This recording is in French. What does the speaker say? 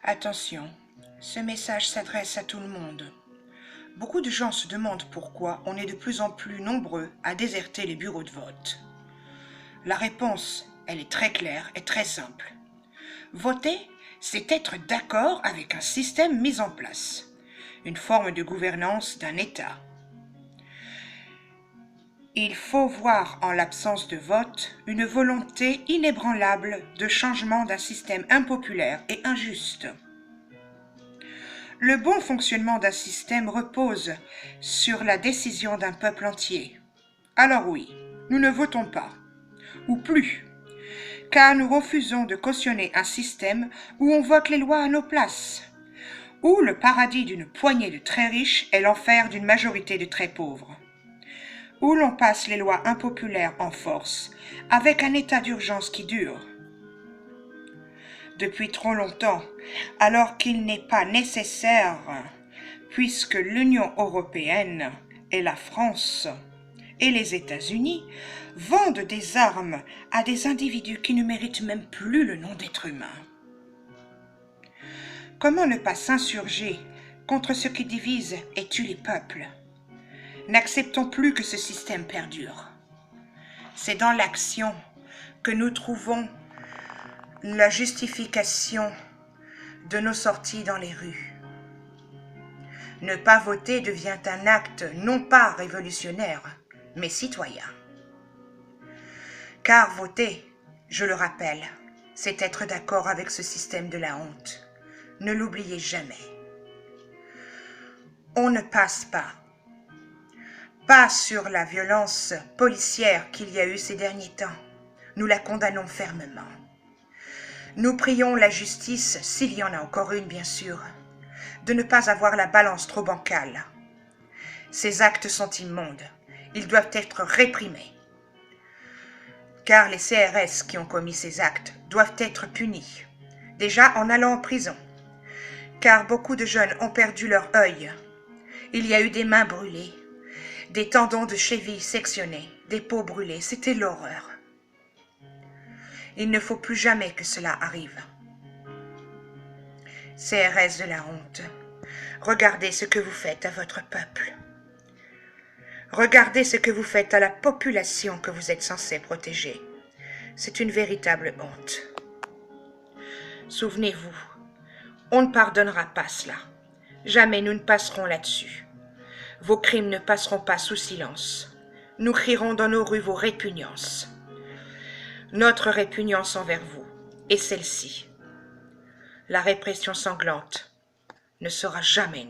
Attention, ce message s'adresse à tout le monde. Beaucoup de gens se demandent pourquoi on est de plus en plus nombreux à déserter les bureaux de vote. La réponse, elle est très claire et très simple. Voter, c'est être d'accord avec un système mis en place, une forme de gouvernance d'un État. Il faut voir en l'absence de vote une volonté inébranlable de changement d'un système impopulaire et injuste. Le bon fonctionnement d'un système repose sur la décision d'un peuple entier. Alors oui, nous ne votons pas, ou plus, car nous refusons de cautionner un système où on vote les lois à nos places, où le paradis d'une poignée de très riches est l'enfer d'une majorité de très pauvres, où l'on passe les lois impopulaires en force, avec un état d'urgence qui dure. Depuis trop longtemps, alors qu'il n'est pas nécessaire, puisque l'Union européenne et la France et les États-Unis vendent des armes à des individus qui ne méritent même plus le nom d'être humains. Comment ne pas s'insurger contre ce qui divise et tue les peuples? N'acceptons plus que ce système perdure. C'est dans l'action que nous trouvons la justification de nos sorties dans les rues. Ne pas voter devient un acte non pas révolutionnaire, mais citoyen. Car voter, je le rappelle, c'est être d'accord avec ce système de la honte. Ne l'oubliez jamais. On ne passe pas sur la violence policière qu'il y a eu ces derniers temps. Nous la condamnons fermement. Nous prions la justice, s'il y en a encore une bien sûr, de ne pas avoir la balance trop bancale. Ces actes sont immondes. Ils doivent être réprimés. Car les CRS qui ont commis ces actes doivent être punis, déjà en allant en prison. Car beaucoup de jeunes ont perdu leur œil. Il y a eu des mains brûlées, des tendons de cheville sectionnés, des peaux brûlées. C'était l'horreur. Il ne faut plus jamais que cela arrive. CRS de la honte, regardez ce que vous faites à votre peuple. Regardez ce que vous faites à la population que vous êtes censé protéger. C'est une véritable honte. Souvenez-vous, on ne pardonnera pas cela. Jamais nous ne passerons là-dessus. Vos crimes ne passeront pas sous silence. Nous crierons dans nos rues vos répugnances. Notre répugnance envers vous est celle-ci. La répression sanglante ne sera jamais